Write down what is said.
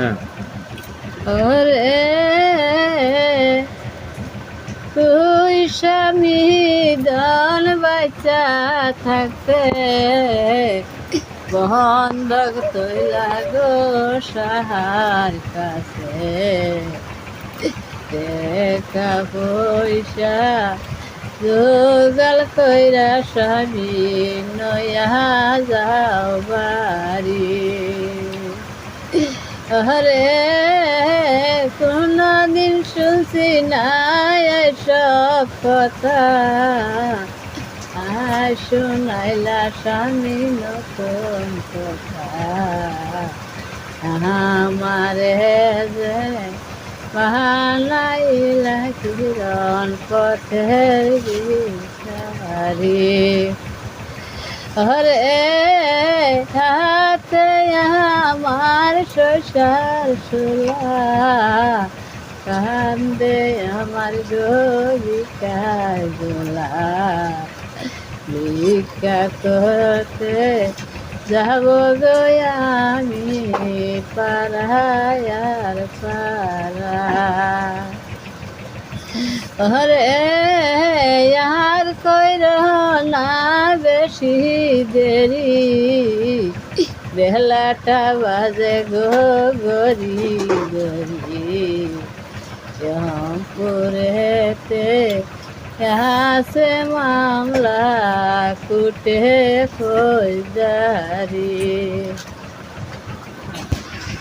হ্যাঁ। ওরে তুই স্বামী দন বাচ্চা থাকতে বন্ধক তৈলা গো সাহার কাছে টাকা পয়সা জোগাল কইরা স্বামী নয়া যাও বাড়ি। আরে কোনদিন শুনছি না এসব কথা, আর শোনাইলা স্বামী নতুন কথা। আমারে যে বানাইলা কিরণ পথের ভিখারি। আরে হাতে আমার শশার শোলা, কান্দে আমার গরিকার গোলা। ভিক্ষা করতে যাব গো আমি পাড়ায়ার পাড়া। আরে আর কইর না বেশি দেরি, বেলাটা বাজে গো গরি গরি। জমপুরেতে আছে মামলা কুটে ফৌজদারি।